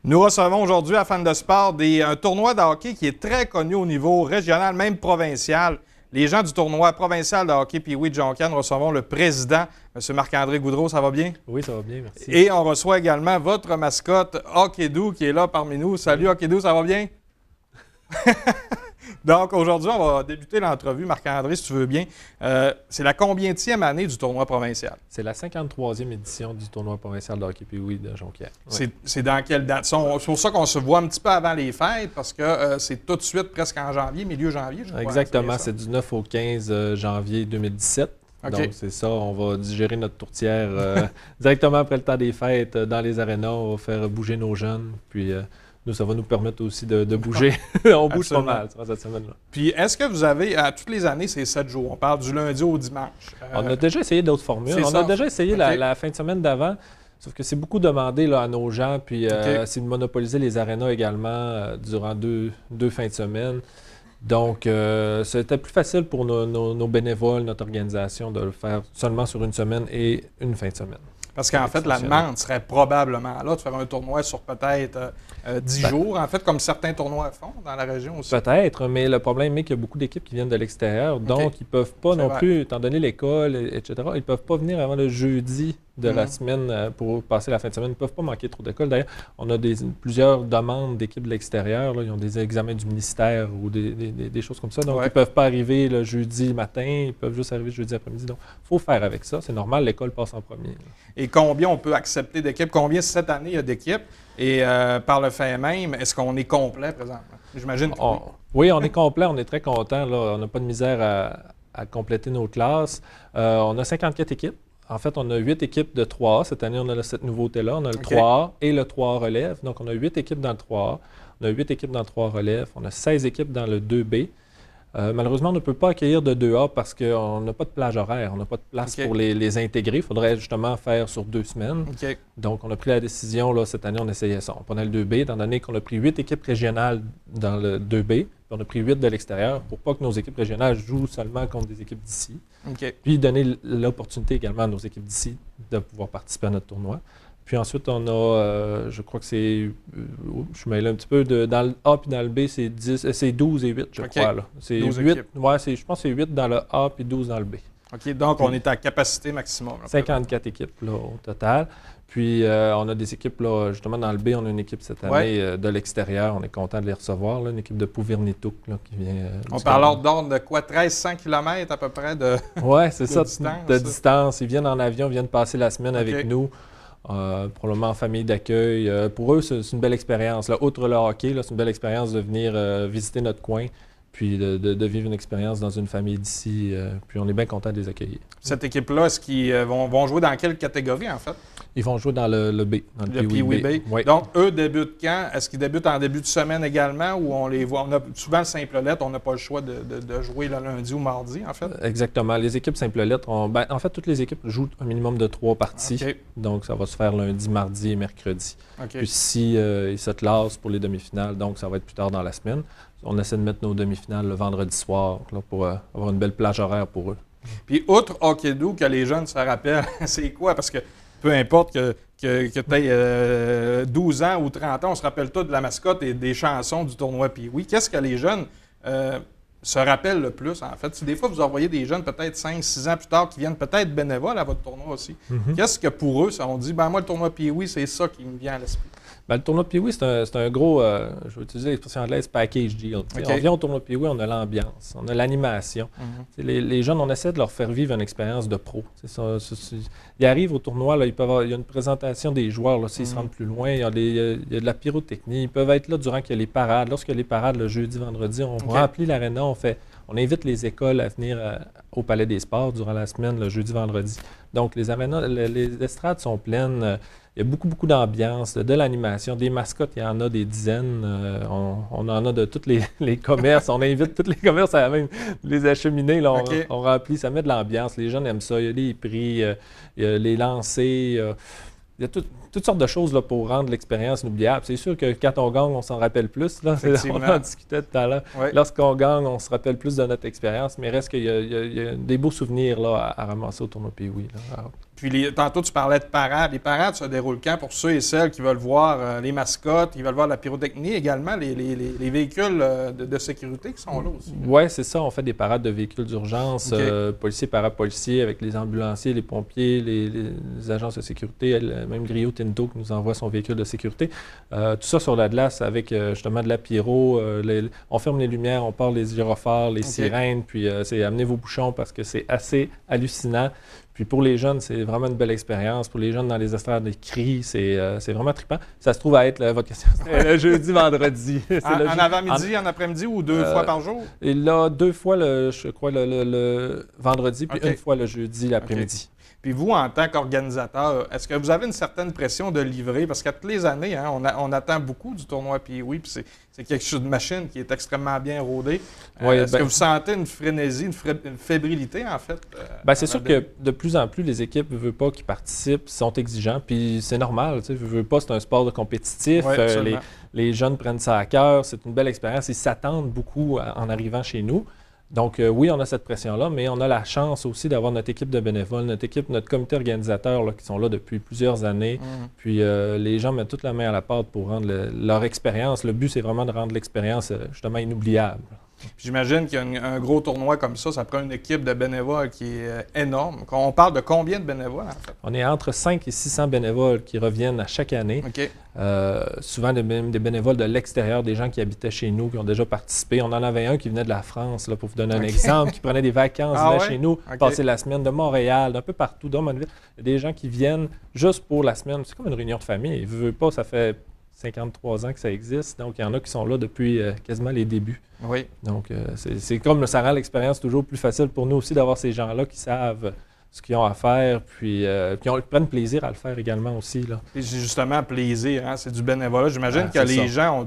Nous recevons aujourd'hui à Fan de Sport un tournoi de hockey qui est très connu au niveau régional, même provincial. Les gens du tournoi provincial de hockey Pee-Wee de Jonquière, recevons le président, M. Marc-André Goudreau. Ça va bien? Oui, ça va bien, merci. Et on reçoit également votre mascotte, Hockey-Doo, qui est là parmi nous. Salut Hockey-Doo, ça va bien? Donc, aujourd'hui, on va débuter l'entrevue. Marc-André, si tu veux bien. C'est la combienième année du tournoi provincial? C'est la 53e édition du tournoi provincial de hockey Pee-Wee de Jonquière. Ouais. C'est dans quelle date? C'est pour ça qu'on se voit un petit peu avant les fêtes, parce que c'est tout de suite, presque en janvier, milieu janvier, je crois. Exactement, c'est du 9 au 15 janvier 2017. Okay. Donc, c'est ça, on va digérer notre tourtière directement après le temps des fêtes dans les arénas. On va faire bouger nos jeunes, puis... nous, ça va nous permettre aussi de bouger. On bouge pas mal cette semaine-là. Puis, est-ce que vous avez, toutes les années, c'est 7 jours? On parle du lundi au dimanche. On a déjà essayé d'autres formules. On a déjà essayé la fin de semaine d'avant, sauf que c'est beaucoup demandé là, à nos gens. Puis, c'est de monopoliser les arénas également durant deux fins de semaine. Donc, c'était plus facile pour nos bénévoles, notre organisation, de le faire seulement sur une semaine et une fin de semaine. Parce qu'en fait, la demande serait probablement là de faire un tournoi sur peut-être 10 jours, en fait, comme certains tournois font dans la région aussi. Peut-être, mais le problème est qu'il y a beaucoup d'équipes qui viennent de l'extérieur, donc ils ne peuvent pas non plus, étant donné l'école, etc., ils ne peuvent pas venir avant le jeudi de la semaine pour passer la fin de semaine. Ils ne peuvent pas manquer trop d'école. D'ailleurs, on a plusieurs demandes d'équipes de l'extérieur. Ils ont des examens du ministère ou des choses comme ça. Donc, ils ne peuvent pas arriver le jeudi matin. Ils peuvent juste arriver le jeudi après-midi. Donc, il faut faire avec ça. C'est normal, l'école passe en premier. Là. Et combien on peut accepter d'équipes? Combien cette année il y a d'équipes? Et par le fait même, est-ce qu'on est complet présentement? J'imagine que oui, on est complet. On est très content. On n'a pas de misère à compléter nos classes. On a 54 équipes. En fait, on a 8 équipes de 3A. Cette année, on a cette nouveauté-là. On a le 3A et le 3A relève. Donc, on a 8 équipes dans le 3A. On a 8 équipes dans le 3A relève. On a 16 équipes dans le 2B. Malheureusement, on ne peut pas accueillir de 2A parce qu'on n'a pas de plage horaire. On n'a pas de place pour les intégrer. Il faudrait justement faire sur 2 semaines. Donc, on a pris la décision, là, cette année, on essayait ça. On prenait le 2B, étant donné qu'on a pris 8 équipes régionales dans le 2B, puis on a pris 8 de l'extérieur pour pas que nos équipes régionales jouent seulement contre des équipes d'ici. Puis donner l'opportunité également à nos équipes d'ici de pouvoir participer à notre tournoi. Puis ensuite, on a, je crois que c'est, je mêle un petit peu, dans le A puis dans le B, c'est 12 et 8, je crois. Là. C'est 8, je pense que c'est 8 dans le A puis 12 dans le B. OK, donc on est à capacité maximum. Là, 54 équipes là, au total. Puis on a des équipes, là, justement dans le B, on a une équipe cette année de l'extérieur. On est content de les recevoir, là, une équipe de Pouvirnitouk qui vient. On parle d'ordre de quoi? 1300 km à peu près de Oui, c'est ça, de distance. Ils viennent en avion, viennent passer la semaine avec nous. Probablement en famille d'accueil. Pour eux, c'est une belle expérience. Là, outre le hockey, c'est une belle expérience de venir visiter notre coin, puis de vivre une expérience dans une famille d'ici. Puis on est bien content de les accueillir. Cette équipe-là, est-ce qu'ils vont jouer dans quelle catégorie, en fait? Ils vont jouer dans le B, dans le Pee-Wee B. Oui. Donc, eux débutent quand? Est-ce qu'ils débutent en début de semaine également ou on les voit? On a souvent le simple lettre, on n'a pas le choix de jouer le lundi ou mardi, en fait? Exactement. Les équipes simple lettre, en fait, toutes les équipes jouent un minimum de 3 parties. Donc, ça va se faire lundi, mardi et mercredi. Puis si ils se classent pour les demi-finales, donc ça va être plus tard dans la semaine. On essaie de mettre nos demi-finales le vendredi soir là, pour avoir une belle plage horaire pour eux. Puis, outre Hockey-Doo, que les jeunes se rappellent, c'est quoi? Parce que peu importe que tu aies 12 ans ou 30 ans, on se rappelle tout de la mascotte et des chansons du tournoi Pee-Wee. Qu'est-ce que les jeunes se rappellent le plus, en fait? Si des fois, vous envoyez des jeunes peut-être 5-6 ans plus tard qui viennent peut-être bénévoles à votre tournoi aussi, qu'est-ce que pour eux, on dit, moi, le tournoi Pee-Wee, c'est ça qui me vient à l'esprit? Le tournoi Pee-Wee, c'est un gros, je vais utiliser l'expression anglaise, package deal. On vient au tournoi Pee-Wee, on a l'ambiance, on a l'animation. Les jeunes, on essaie de leur faire vivre une expérience de pro. Ils arrivent au tournoi, là, il y a une présentation des joueurs, s'ils se rendent plus loin, il y a de la pyrotechnie, ils peuvent être là durant qu'il y a les parades. Lorsqu'il y a les parades, le jeudi, vendredi, on remplit l'aréna, on invite les écoles à venir au Palais des Sports durant la semaine, le jeudi, vendredi. Donc, les arénas, les estrades sont pleines. Il y a beaucoup, beaucoup d'ambiance, de l'animation, des mascottes, il y en a des dizaines. On en a de tous les commerces. On invite tous les commerces à même les acheminer. Là, on remplit, ça met de l'ambiance. Les jeunes aiment ça. Il y a les prix, il y a les lancers. Il y a toutes sortes de choses là, pour rendre l'expérience inoubliable. C'est sûr que quand on gagne, on s'en rappelle plus. Là. On en discutait tout à l'heure. Lorsqu'on gagne, on se rappelle plus de notre expérience, mais reste qu'il y a des beaux souvenirs là, à ramasser au tournoi Pee-Wee. Puis tantôt, tu parlais de parades. Les parades se déroulent quand pour ceux et celles qui veulent voir les mascottes, qui veulent voir la pyrotechnie, également les véhicules de sécurité qui sont là aussi? Oui, c'est ça. On fait des parades de véhicules d'urgence, policiers, parapoliciers, avec les ambulanciers, les pompiers, les agences de sécurité, même Rio Tinto qui nous envoie son véhicule de sécurité. Tout ça sur la glace avec justement de la pyro. On ferme les lumières, on part les gyrophares, les sirènes, puis c'est amenez vos bouchons parce que c'est assez hallucinant. Puis pour les jeunes, c'est vraiment une belle expérience. Pour les jeunes dans les estrades, des cris, c'est vraiment trippant. Ça se trouve à être, votre question, le jeudi, vendredi. En avant-midi, en après-midi ou 2 fois par jour? Et là, 2 fois, je crois, le vendredi, puis 1 fois le jeudi, l'après-midi. Puis vous, en tant qu'organisateur, est-ce que vous avez une certaine pression de livrer? Parce qu'à toutes les années, hein, on attend beaucoup du tournoi Pee-Wee, puis c'est quelque chose de machine qui est extrêmement bien rodé. Est-ce que vous sentez une frénésie, une fébrilité, en fait? C'est sûr que de plus en plus, les équipes ne veulent pas qu'ils participent, sont exigeants, puis c'est normal. Ne veulent pas, c'est un sport de compétitif. Les jeunes prennent ça à cœur, c'est une belle expérience. Ils s'attendent beaucoup en arrivant chez nous. Donc, oui, on a cette pression-là, mais on a la chance aussi d'avoir notre équipe de bénévoles, notre comité organisateur là, qui sont là depuis plusieurs années. Puis, les gens mettent toute la main à la pâte pour rendre leur expérience. Le but, c'est vraiment de rendre l'expérience justement inoubliable. J'imagine qu'il y a un gros tournoi comme ça prend une équipe de bénévoles qui est énorme. On parle de combien de bénévoles, en fait? On est entre 500 et 600 bénévoles qui reviennent à chaque année. Souvent des bénévoles de l'extérieur, des gens qui habitaient chez nous, qui ont déjà participé. On en avait un qui venait de la France, là, pour vous donner un exemple, qui prenait des vacances, venait chez nous, passer la semaine de Montréal, d'un peu partout, d'Drummondville. Il y a des gens qui viennent juste pour la semaine. C'est comme une réunion de famille. Ils ne veulent pas, ça fait 53 ans que ça existe. Donc, il y en a qui sont là depuis quasiment les débuts. Oui. Donc, c'est comme ça rend l'expérience toujours plus facile pour nous aussi d'avoir ces gens-là qui savent ce qu'ils ont à faire, puis ils prennent plaisir à le faire également aussi. Là. Et c'est justement plaisir, hein? C'est du bénévolat. J'imagine que les gens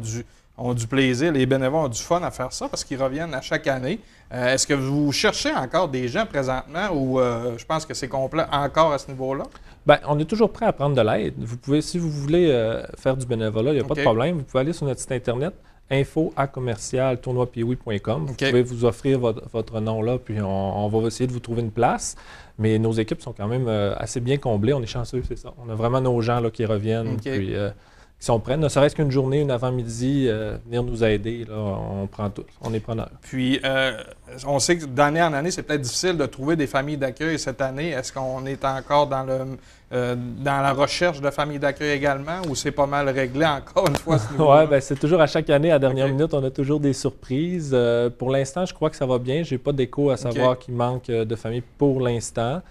ont du plaisir, les bénévoles ont du fun à faire ça parce qu'ils reviennent à chaque année. Est-ce que vous cherchez encore des gens présentement ou je pense que c'est complet encore à ce niveau-là? On est toujours prêt à prendre de l'aide. Vous pouvez, si vous voulez faire du bénévolat, il n'y a pas de problème. Vous pouvez aller sur notre site Internet, info@commercialtournoipeewee.com. Vous pouvez vous offrir votre nom là, puis on va essayer de vous trouver une place. Mais nos équipes sont quand même assez bien comblées. On est chanceux, c'est ça. On a vraiment nos gens là, qui reviennent, puis qui sont prêts. Ne serait-ce qu'une journée, une avant-midi, venir nous aider. Là, on prend tout. On est preneurs. Puis, on sait que d'année en année, c'est peut-être difficile de trouver des familles d'accueil cette année. Est-ce qu'on est encore dans la recherche de familles d'accueil également ou c'est pas mal réglé encore une fois à ce niveau-là? Oui, c'est toujours à chaque année, à la dernière minute, on a toujours des surprises. Pour l'instant, je crois que ça va bien. Je n'ai pas d'écho à savoir qu'il manque de familles pour l'instant.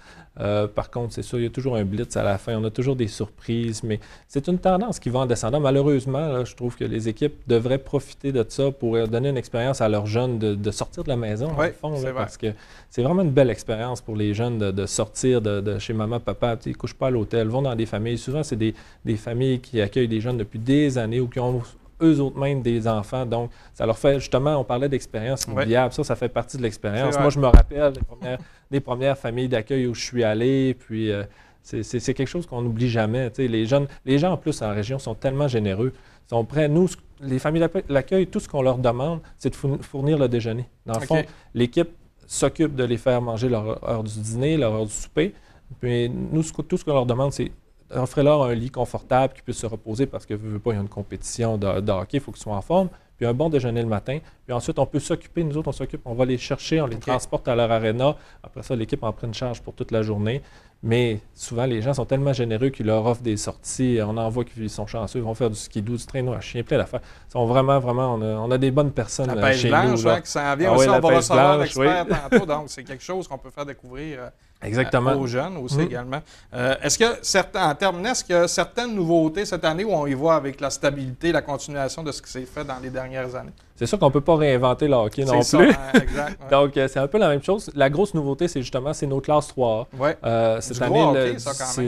Par contre, c'est sûr, il y a toujours un blitz à la fin. On a toujours des surprises, mais c'est une tendance qui va en descendant. Malheureusement, là, je trouve que les équipes devraient profiter de ça pour donner une expérience à leurs jeunes de sortir de la maison, oui, fond, là, parce que c'est vraiment une belle expérience pour les jeunes de sortir de chez maman, papa. Ils ne couchent pas à l'hôtel, vont dans des familles. Souvent, c'est des familles qui accueillent des jeunes depuis des années ou qui ont eux autres mêmes des enfants. Donc, ça leur fait, justement, on parlait d'expérience inoubliable. Ça fait partie de l'expérience. Moi, je me rappelle des premières familles d'accueil où je suis allé, puis c'est quelque chose qu'on n'oublie jamais. Les gens, en plus, en région, sont tellement généreux. Ils sont prêts. Nous, les familles d'accueil, tout ce qu'on leur demande, c'est de fournir le déjeuner. Dans le fond, l'équipe s'occupe de les faire manger leur heure du dîner, leur heure du souper. Puis nous, tout ce qu'on leur demande, c'est offrez-leur un lit confortable qu'ils puissent se reposer parce que, veut pas, il y a une compétition de hockey, il faut qu'ils soient en forme. Puis un bon déjeuner le matin. Puis ensuite, on peut s'occuper, nous autres, on va les chercher, on les transporte à leur aréna. Après ça, l'équipe en prend une charge pour toute la journée. Mais souvent, les gens sont tellement généreux qu'ils leur offrent des sorties. On en voit qu'ils sont chanceux, ils vont faire du skidoo, du traîneau à chien, plein d'affaires. Ils sont vraiment, on a des bonnes personnes chez blanche, nous. Qui s'en vient aussi, on va recevoir l'expert tantôt. Donc, c'est quelque chose qu'on peut faire découvrir aux jeunes aussi également. Est-ce que, en terminant, est-ce qu'il y a certaines nouveautés cette année où on y voit avec la stabilité, la continuation de ce qui s'est fait dans les dernières années? C'est sûr qu'on ne peut pas réinventer le hockey non plus. Exact, Donc, c'est un peu la même chose. La grosse nouveauté, c'est justement nos classes 3A. Cette année,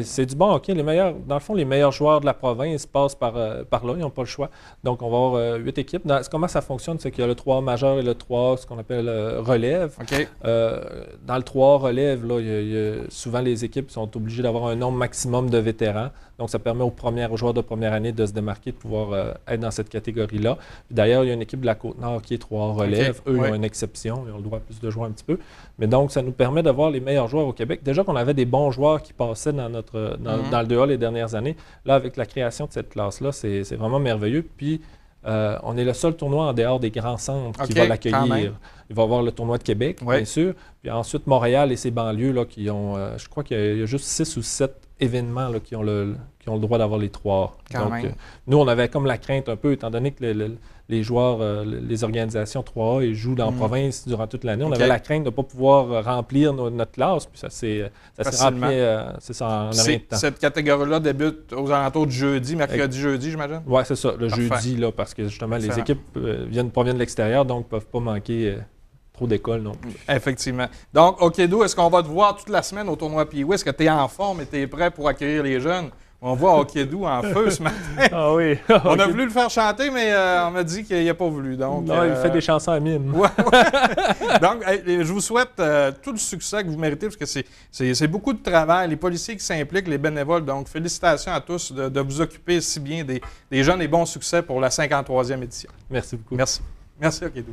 c'est du bon hockey. Dans le fond, les meilleurs joueurs de la province passent par là. Ils n'ont pas le choix. Donc, on va avoir 8 équipes. Comment ça fonctionne? C'est qu'il y a le 3A majeur et le 3A, ce qu'on appelle relève. Dans le 3A relève, là, souvent, les équipes sont obligées d'avoir un nombre maximum de vétérans. Donc, ça permet aux joueurs de première année de se démarquer, de pouvoir être dans cette catégorie-là. D'ailleurs, il y a une équipe de la Côte-Nord qui est 3A relève. Eux, ils ont une exception. Ils ont le droit à plus de joueurs un petit peu. Mais donc, ça nous permet d'avoir les meilleurs joueurs au Québec. Déjà qu'on avait des bons joueurs qui passaient dans le 2A les dernières années. Là, avec la création de cette classe-là, c'est vraiment merveilleux. Puis, on est le seul tournoi en dehors des grands centres qui va l'accueillir. Il va y avoir le tournoi de Québec, bien sûr. Puis ensuite, Montréal et ses banlieues là, qui ont, je crois qu'il y a juste 6 ou 7 événements là, qui ont le droit d'avoir les 3. Donc, nous, on avait comme la crainte un peu, étant donné que les joueurs, les organisations 3A, ils jouent dans la province durant toute l'année. On avait la crainte de ne pas pouvoir remplir notre classe, puis ça s'est rempli en rien de temps. Cette catégorie-là débute aux alentours du jeudi, mercredi, jeudi, j'imagine? Oui, c'est ça, le jeudi, là, parce que justement, les équipes proviennent de l'extérieur, donc ne peuvent pas manquer trop d'écoles non plus. Effectivement. Donc, Hockey-Do, est-ce qu'on va te voir toute la semaine au tournoi Pee-Wee? Est-ce que tu es en forme et tu es prêt pour accueillir les jeunes? On voit Hockey-Do en feu ce matin. Ah oui. On a voulu le faire chanter, mais on m'a dit qu'il n'a pas voulu. Donc, non, il fait des chansons à mime. Ouais. Donc, je vous souhaite tout le succès que vous méritez, parce que c'est beaucoup de travail. Les policiers qui s'impliquent, les bénévoles. Donc, félicitations à tous de vous occuper si bien des jeunes et bons succès pour la 53e édition. Merci beaucoup. Merci. Merci, Hockey-Do.